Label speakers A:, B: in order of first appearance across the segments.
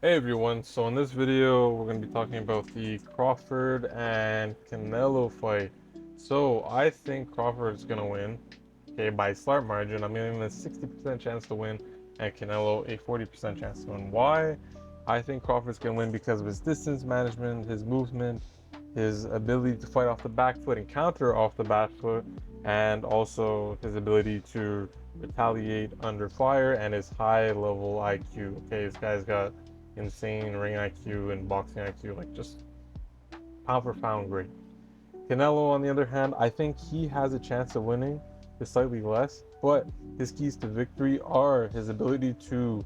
A: Hey everyone, so in this video we're going to be talking about the Crawford and Canelo fight. So I think Crawford is going to win, okay, by a slight margin. I'm giving him a 60% chance to win and Canelo a 40% chance to win. Why? I think Crawford's going to win because of his distance management, his movement, his ability to fight off the back foot and counter off the back foot, and also his ability to retaliate under fire and his high level IQ. Okay, this guy's got insane ring IQ and boxing IQ, like just pound for pound great. Canelo, on the other hand, I think he has a chance of winning, is slightly less, but his keys to victory are his ability to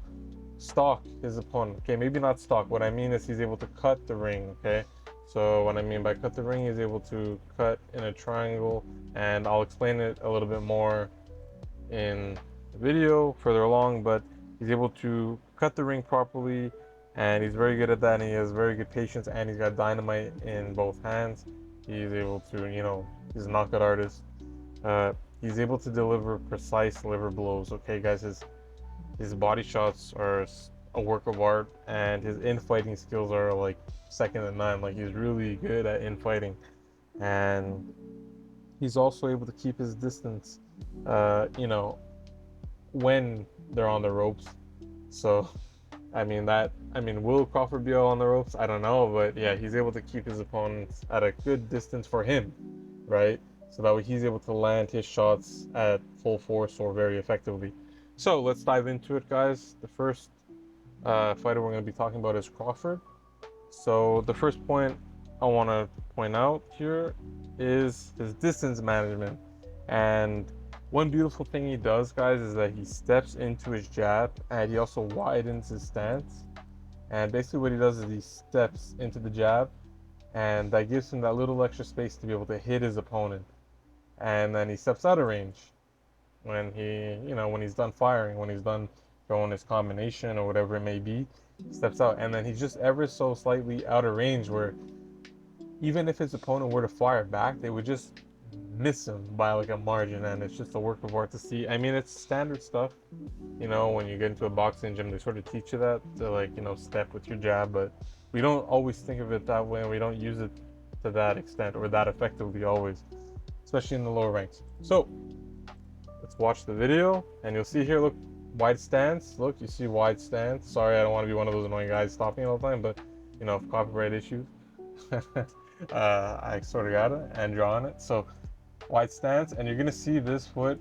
A: stalk his opponent. Okay, maybe not stalk. What I mean is he's able to cut the ring. Okay, so what I mean by cut the ring, he's able to cut in a triangle, and I'll explain it a little bit more in the video further along, but he's able to cut the ring properly, and he's very good at that, and he has very good patience, and he's got dynamite in both hands. He's able to, he's a knockout artist. He's able to deliver precise liver blows. Okay, guys, his body shots are a work of art, and his infighting skills are like second to none. Like, he's really good at infighting, and he's also able to keep his distance. When they're on the ropes. So, will Crawford be on the ropes? I don't know, but yeah, he's able to keep his opponents at a good distance for him, right? So that way he's able to land his shots at full force or very effectively. So let's dive into it, guys. The first fighter we're going to be talking about is Crawford. So the first point I want to point out here is his distance management. And one beautiful thing he does, guys, is that he steps into his jab and he also widens his stance. And basically what he does is he steps into the jab, and that gives him that little extra space to be able to hit his opponent. And then he steps out of range when when he's done firing, when he's done throwing his combination or whatever it may be, he steps out, and then he's just ever so slightly out of range where even if his opponent were to fire back, they would just miss him by like a margin, and it's just a work of art to see. I mean, it's standard stuff, when you get into a boxing gym, they sort of teach you that to step with your jab, but we don't always think of it that way, and we don't use it to that extent or that effectively always, especially in the lower ranks. So let's watch the video, and you'll see here, look, wide stance. Look, you see wide stance. Sorry, I don't want to be one of those annoying guys stopping all the time, but copyright issues. I sort of got it and drawn it. So wide stance, and you're gonna see this foot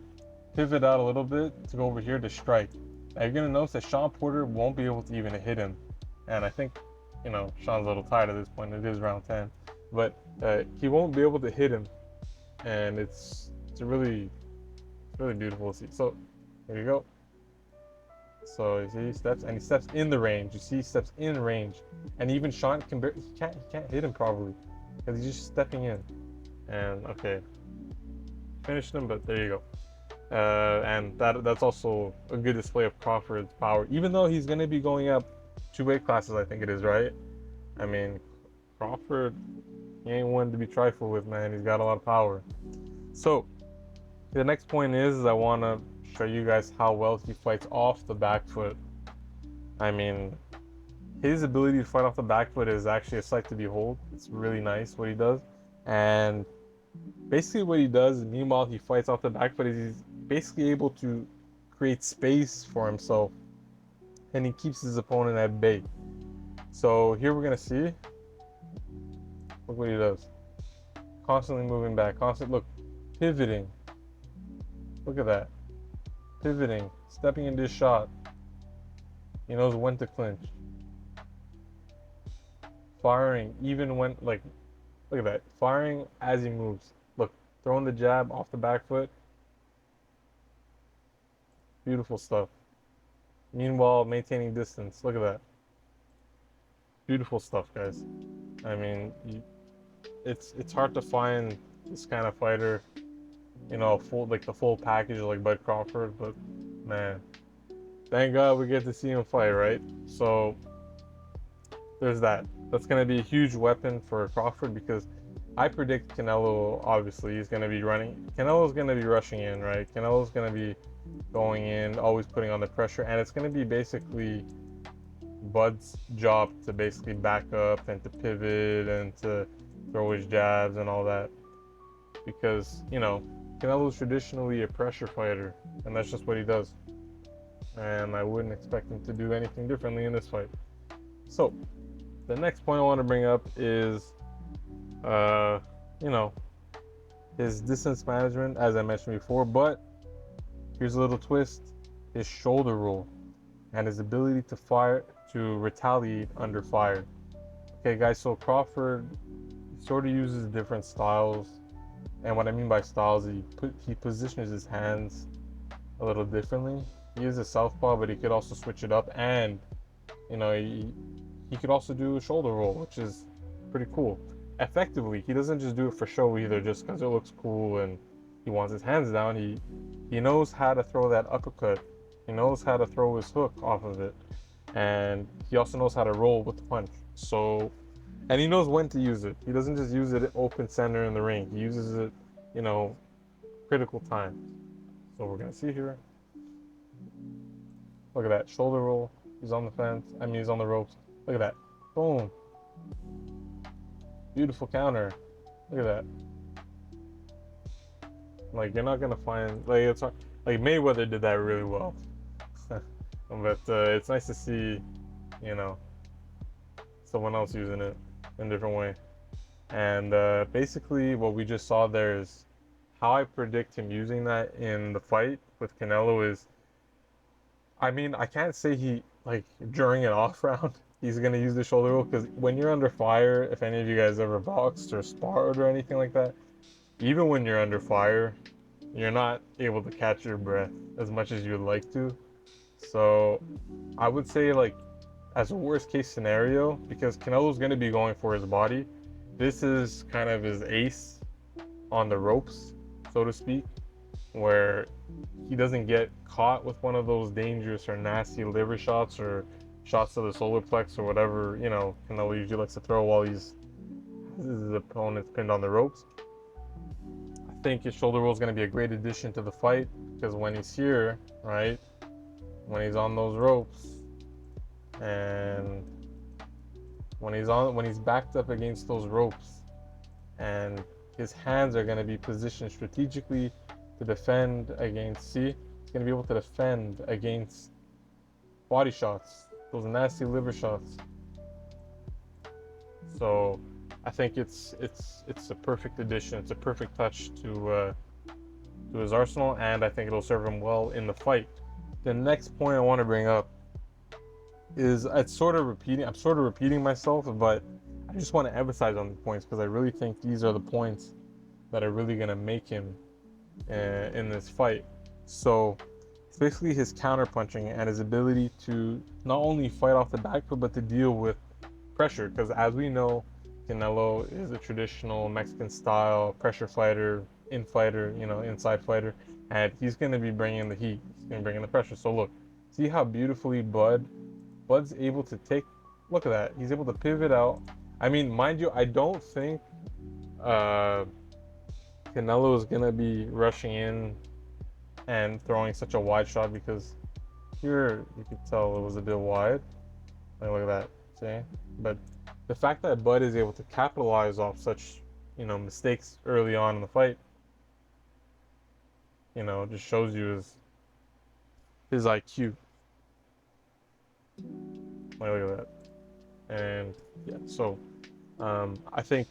A: pivot out a little bit to go over here to strike. Now you're gonna notice that Sean Porter won't be able to even hit him, and I think Sean's a little tired at this point. It is round 10, but he won't be able to hit him, and it's really beautiful to see. So there you go. So you see he steps, and he steps in the range. You see he steps in range, and even Sean he can't hit him probably because he's just stepping in. And okay, finished him, but there you go. And that's also a good display of Crawford's power, even though he's going to be going up 2 weight classes, I think it is, right? I mean, Crawford, he ain't one to be trifled with, man. He's got a lot of power. So the next point is I want to show you guys how well he fights off the back foot. I mean, his ability to fight off the back foot is actually a sight to behold. It's really nice what he does. And basically what he does, meanwhile he fights off the back foot, is he's basically able to create space for himself, and he keeps his opponent at bay. So here we're going to see, look what he does. Constantly moving back, look, pivoting. Look at that. Pivoting, stepping into his shot. He knows when to clinch. Firing, even when, look at that. Firing as he moves. Look, throwing the jab off the back foot. Beautiful stuff. Meanwhile, maintaining distance. Look at that. Beautiful stuff, guys. I mean, it's hard to find this kind of fighter, the full package like Bud Crawford, but man, thank God we get to see him fight, right? So there's that. That's going to be a huge weapon for Crawford, because I predict Canelo, obviously, he's going to be running. Canelo's going to be rushing in, right? Canelo's going to be going in, always putting on the pressure, and it's going to be basically Bud's job to basically back up and to pivot and to throw his jabs and all that. Because, you know, Canelo's traditionally a pressure fighter, and that's just what he does. And I wouldn't expect him to do anything differently in this fight. So, the next point I want to bring up is, you know, his distance management, as I mentioned before, but here's a little twist: his shoulder roll and his ability to retaliate under fire. Okay, guys, so Crawford sort of uses different styles, and what I mean by styles, he positions his hands a little differently. He is a southpaw, but he could also switch it up, and you know, he could also do a shoulder roll, which is pretty cool. Effectively, he doesn't just do it for show either, just because it looks cool and he wants his hands down. He knows how to throw that uppercut. He knows how to throw his hook off of it, and he also knows how to roll with the punch. So, and he knows when to use it. He doesn't just use it open center in the ring. He uses it, you know, critical times. So we're gonna see here. Look at that shoulder roll. He's on the fence. I mean, he's on the ropes. Look at that. Boom. Beautiful counter. Look at that. Like, you're not gonna find, like, it's hard. Like, Mayweather did that really well. But it's nice to see, you know, someone else using it in a different way. And basically what we just saw there is how I predict him using that in the fight with Canelo is, I mean, I can't say he, like, during an off round, he's going to use the shoulder roll, because when you're under fire, if any of you guys ever boxed or sparred or anything like that, even when you're under fire, you're not able to catch your breath as much as you'd like to. So I would say, like, as a worst case scenario, because Canelo's going to be going for his body, this is kind of his ace on the ropes, so to speak, where he doesn't get caught with one of those dangerous or nasty liver shots or shots to the solar plex or whatever, you know, Canelo usually likes to throw while his opponent's pinned on the ropes. I think his shoulder roll is going to be a great addition to the fight, because when he's here, right, when he's on those ropes, and when he's backed up against those ropes, and his hands are going to be positioned strategically to defend against, see, he's going to be able to defend against body shots, those nasty liver shots. So I think it's a perfect addition. It's a perfect touch to his arsenal, and I think it'll serve him well in the fight. The next point I want to bring up is, I'm sort of repeating myself, but I just want to emphasize on the points, because I really think these are the points that are really going to make him in this fight. So it's basically his counter punching and his ability to not only fight off the back foot, but to deal with pressure, because as we know, Canelo is a traditional Mexican style pressure fighter, inside fighter, and he's going to be bringing the heat. He's going to bring in the pressure. So look, see how beautifully Bud's able to look at that. He's able to pivot out. I mean, mind you, I don't think Canelo is going to be rushing in and throwing such a wide shot, because here you could tell it was a bit wide. Like, look at that, see? But the fact that Bud is able to capitalize off such, mistakes early on in the fight, just shows you his IQ. Like, look at that. And yeah, so I think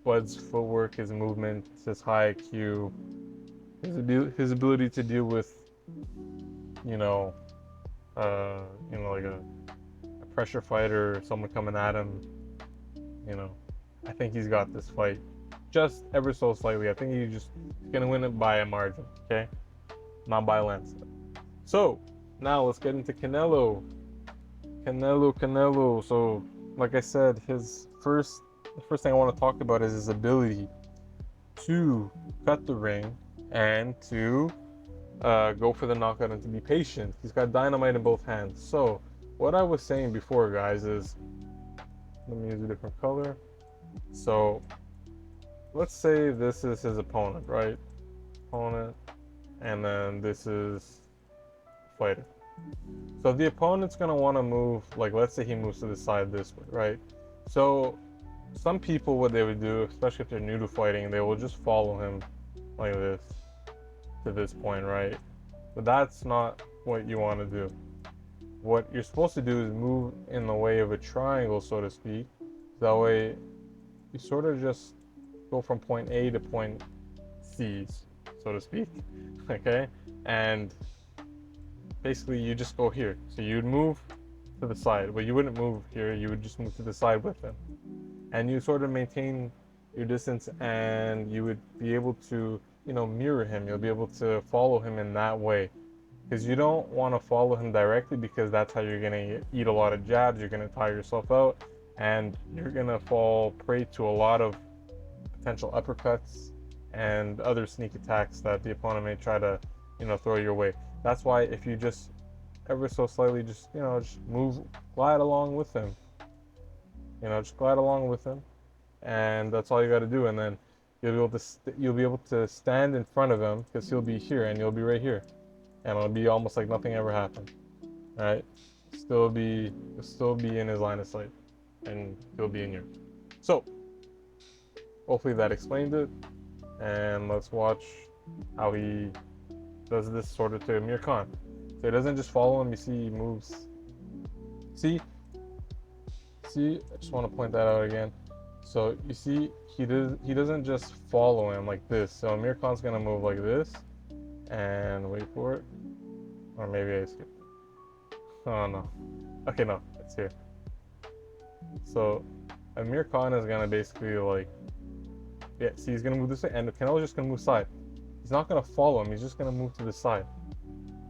A: Bud's footwork, his movement, his high IQ, his ability to deal with, like a pressure fighter, someone coming at him, I think he's got this fight just ever so slightly. I think he's gonna win it by a margin, okay? Not by a landslide. So now let's get into Canelo. Canelo. So, like I said, the first thing I want to talk about is his ability to cut the ring and to go for the knockout and to be patient. He's got dynamite in both hands. So, what I was saying before, guys, is, let me use a different color. So, let's say this is his opponent, right? And then this is fighter. So the opponent's gonna want to move, like let's say he moves to the side this way, right? So some people, what they would do, especially if they're new to fighting, they will just follow him like this to this point, right? But that's not what you want to do. What you're supposed to do is move in the way of a triangle, so to speak. That way, you sort of just go from point A to point C, so to speak. Okay? And basically, you just go here. So you'd move to the side, but you wouldn't move here, you would just move to the side with him. And you sort of maintain your distance, and you would be able to, mirror him. You'll be able to follow him in that way. Because you don't want to follow him directly, because that's how you're going to eat a lot of jabs, you're going to tire yourself out, and you're going to fall prey to a lot of potential uppercuts and other sneak attacks that the opponent may try to, throw your way. That's why if you just ever so slightly just move, glide along with him, just glide along with him, and that's all you got to do. And then you'll be able to stand in front of him, because he'll be here and you'll be right here, and it'll be almost like nothing ever happened. All right, you'll still be in his line of sight, and he'll be in yours. So hopefully that explained it, and let's watch how he does this sort of to Amir Khan. So he doesn't just follow him. You see he moves. See, I just want to point that out again. So you see, he doesn't just follow him like this. So Amir Khan's gonna move like this, and wait for it, or maybe I skipped. Oh no. Okay, no, it's here. So Amir Khan is gonna basically see, he's gonna move this way, and Canelo's just gonna move side. He's not gonna follow him. He's just gonna move to the side,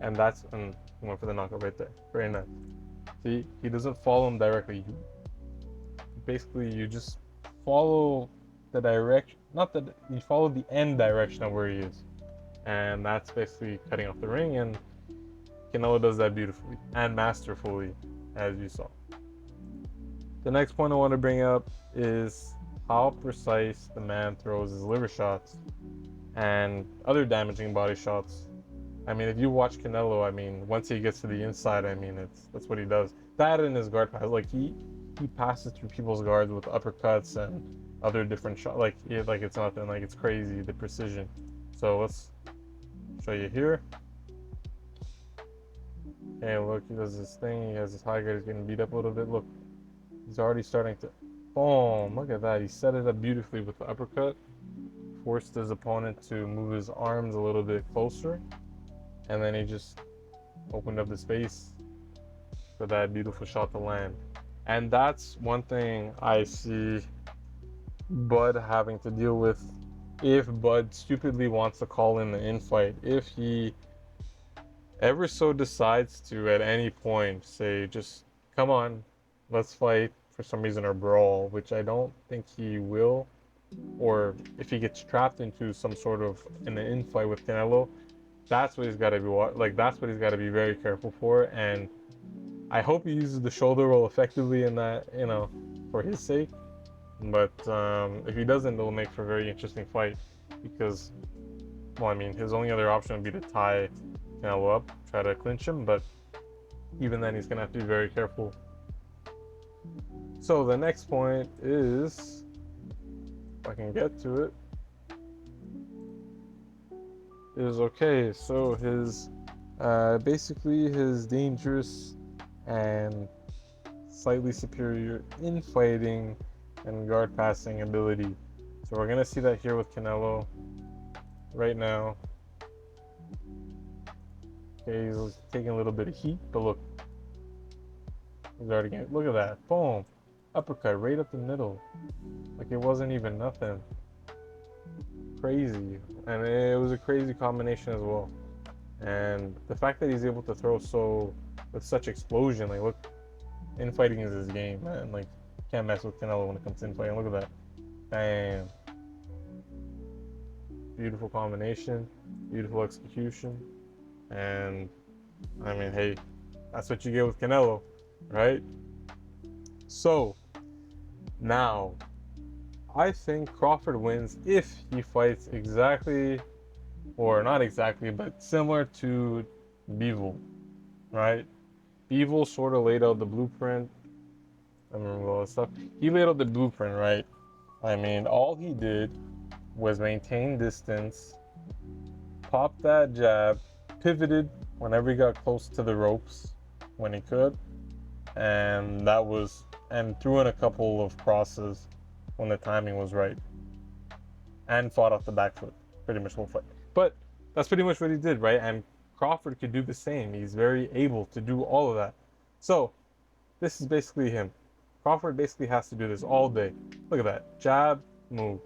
A: and he went for the knockout right there. Very nice. See, he doesn't follow him directly. You just follow the direction, not that you follow the end direction of where he is, and that's basically cutting off the ring. And Canelo does that beautifully and masterfully, as you saw. The next point I want to bring up is how precise the man throws his liver shots and other damaging body shots. I mean, if you watch Canelo, I mean, once he gets to the inside, I mean, that's what he does. That and his guard pass, he passes through people's guards with uppercuts and other different shots. It's nothing. It's crazy, the precision. So let's show you here. Hey, look, he does this thing. He has his high guard. He's getting beat up a little bit. Look, he's already starting to. Boom! Look at that. He set it up beautifully with the uppercut. Forced his opponent to move his arms a little bit closer, and then he just opened up the space for that beautiful shot to land. And that's one thing I see Bud having to deal with if Bud stupidly wants to call in the infight. If he ever so decides to at any point say, just come on, let's fight for some reason, or brawl, which I don't think he will, or if he gets trapped into some sort of an infight with Canelo, that's what he's got to be that's what he's got to be very careful for. And I hope he uses the shoulder roll effectively in that, for his sake. But if he doesn't, it'll make for a very interesting fight, because, well, I mean, his only other option would be to tie Canelo up, try to clinch him, but even then he's gonna have to be very careful. So the next point is, if I can get to it, is okay. So his basically his dangerous and slightly superior infighting and guard passing ability. So we're gonna see that here with Canelo right now. Okay, he's taking a little bit of heat, but look, he's already getting, look at that, boom, uppercut right up the middle, like it wasn't even nothing. Crazy. And it was a crazy combination as well. And the fact that he's able to throw with such explosion, look, infighting is his game, man. Can't mess with Canelo when it comes to infighting. Look at that. Bam. Beautiful combination, beautiful execution. And I mean, hey, that's what you get with Canelo, right? So now, I think Crawford wins if he fights exactly, or not exactly, but similar to Bivol. right? Bevel sort of laid out the blueprint. I remember all that stuff. He laid out the blueprint, right? I mean, all he did was maintain distance, pop that jab, pivoted whenever he got close to the ropes when he could, and that was, and threw in a couple of crosses when the timing was right, and fought off the back foot pretty much whole fight. But that's pretty much what he did, right? And Crawford could do the same. He's very able to do all of that. So this is basically him. Crawford basically has to do this all day. Look at that. Jab, move.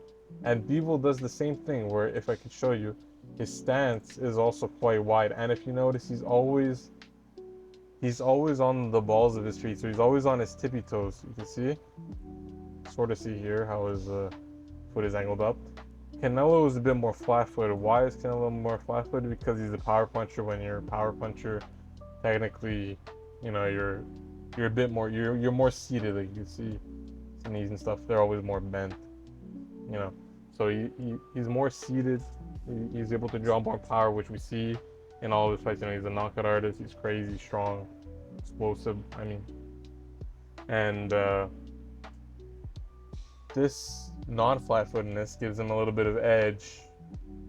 A: And Bivol does the same thing where, if I could show you, his stance is also quite wide. And if you notice, he's always on the balls of his feet. So he's always on his tippy toes. You can see, sort of see here how his foot is angled up. Canelo is a bit more flat-footed. Why is Canelo more flat-footed? Because he's a power puncher. When you're a power puncher, technically, you know, you're a bit more, you're more seated. Like you can see his knees and stuff, they're always more bent, you know. So he's more seated. He's able to draw more power, which we see in all of his fights. You know, he's a knockout artist. He's crazy strong, explosive. I mean, and this non-flat-footedness gives him a little bit of edge,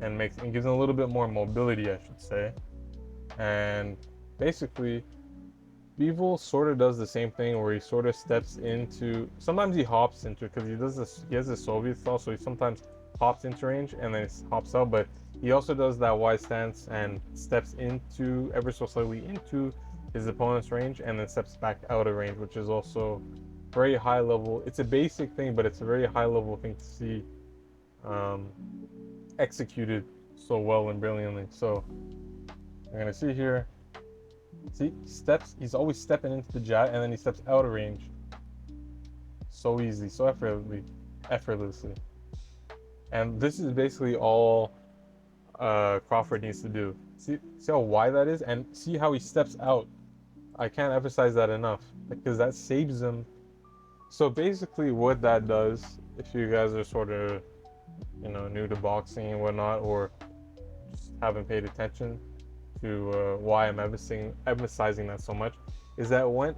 A: and gives him a little bit more mobility, I should say. And basically, Bivol sort of does the same thing where he sort of steps into. Sometimes he hops into it because he does this. He has a Soviet style, so he sometimes hops into range and then hops out. But he also does that wide stance and steps into ever so slightly into his opponent's range and then steps back out of range, which is also very high level. It's a basic thing, but it's a very high level thing to see executed so well and brilliantly. So I'm gonna see here. See, he's always stepping into the jab and then he steps out of range. So easy, so effortlessly. And this is basically all Crawford needs to do. See how wide that is? And see how he steps out. I can't emphasize that enough because that saves him. So basically what that does, if you guys are sort of, you know, new to boxing and whatnot, or just haven't paid attention to why I'm emphasizing that so much, is that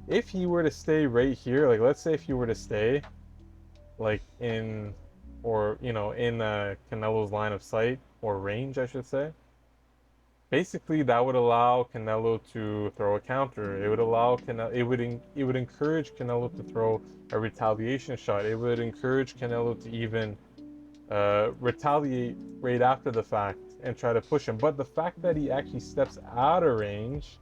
A: if he were to stay right here, like let's say if he were to stay like in, or you know, in Canelo's line of sight or range, I should say, basically that would allow Canelo to throw a counter. It would allow Canelo, it would encourage Canelo to throw a retaliation shot. It would encourage Canelo to even retaliate right after the fact and try to push him. But the fact that he actually steps out of range,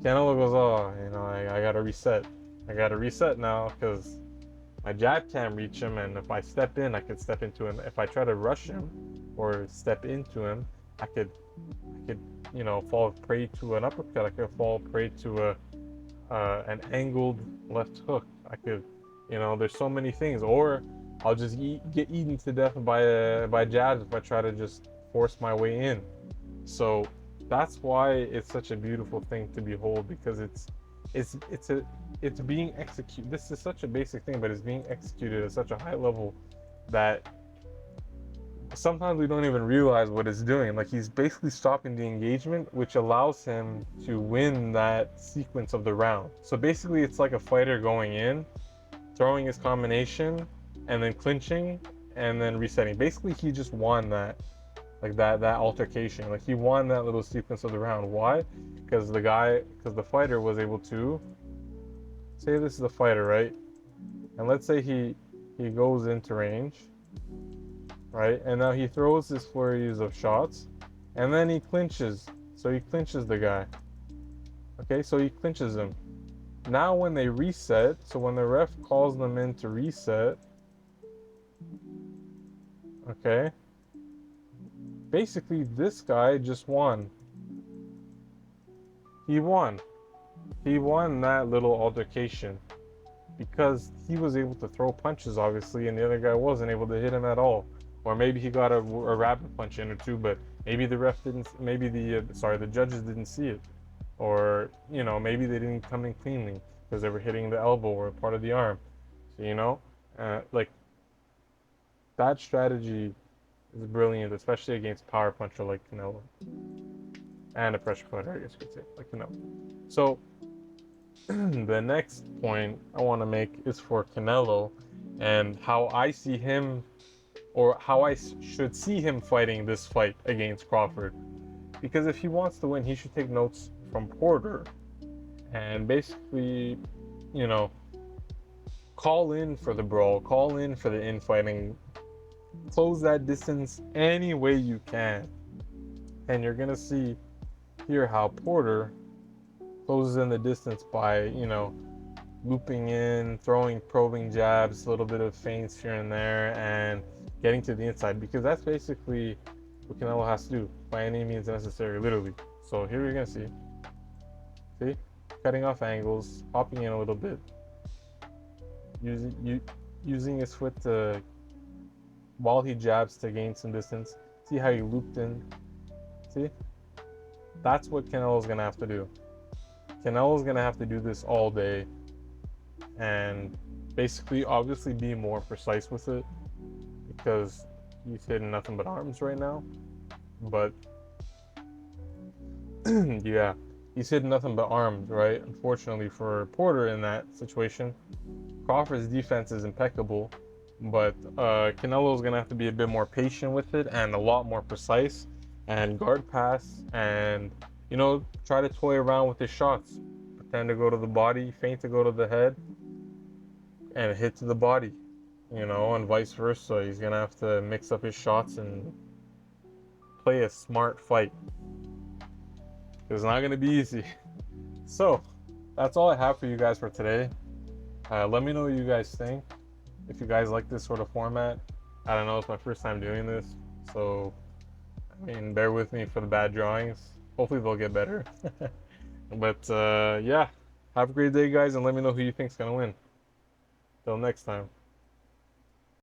A: Canelo goes, oh, you know, I gotta reset. I gotta reset now because my jab can't reach him, and if I step in, I could step into him. If I try to rush him or step into him, I could, you know, fall prey to an uppercut. I could fall prey to an angled left hook. I could, you know, there's so many things. Or I'll just get eaten to death by jabs if I try to just force my way in. So that's why it's such a beautiful thing to behold, because it's being executed. This is such a basic thing, but it's being executed at such a high level that sometimes we don't even realize what it's doing. Like, he's basically stopping the engagement, which allows him to win that sequence of the round. So basically it's like a fighter going in, throwing his combination, and then clinching, and then resetting. Basically he just won that, like that altercation. Like, he won that little sequence of the round. Why? Because the fighter was able to, say this is the fighter, right? And let's say he goes into range, right? And now he throws his flurries of shots, and then he clinches. So he clinches the guy. Okay, so he clinches him. Now when they reset, so when the ref calls them in to reset, okay, basically this guy just won. He won. He won that little altercation because he was able to throw punches, obviously, and the other guy wasn't able to hit him at all. Or maybe he got a rapid punch in or two, but maybe the ref didn't, maybe the judges didn't see it. Or, you know, maybe they didn't come in cleanly because they were hitting the elbow or part of the arm. So, you know, like, that strategy is brilliant, especially against power puncher like Canelo. and a pressure fighter, I guess you could say, like Canelo. So the next point I want to make is for Canelo and how I see him, or how I should see him fighting this fight against Crawford. Because if he wants to win, he should take notes from Porter and basically, you know, call in for the brawl, call in for the infighting, close that distance any way you can. And you're going to see here how Porter closes in the distance by, you know, looping in, throwing probing jabs, a little bit of feints here and there, and getting to the inside, because that's basically what Canelo has to do by any means necessary, literally. So here you're gonna see, cutting off angles, hopping in a little bit, using his foot to, while he jabs, to gain some distance. See how he looped in. See, that's what Canelo's gonna have to do. Canelo's gonna have to do this all day, and basically, obviously, be more precise with it, because he's hitting nothing but arms right now. But yeah, he's hitting nothing but arms, right? Unfortunately for Porter in that situation, Crawford's defense is impeccable, but Canelo's gonna have to be a bit more patient with it and a lot more precise, and guard pass, and, you know, try to toy around with his shots, pretend to go to the body, feint to go to the head, and hit to the body, you know, and vice versa. He's gonna have to mix up his shots and play a smart fight. It's not gonna be easy. So that's all I have for you guys for today. Let me know what you guys think. If you guys like this sort of format, I don't know, it's my first time doing this, so I mean, bear with me for the bad drawings. Hopefully they'll get better. But yeah, have a great day, guys, and let me know who you think's gonna win. Till next time.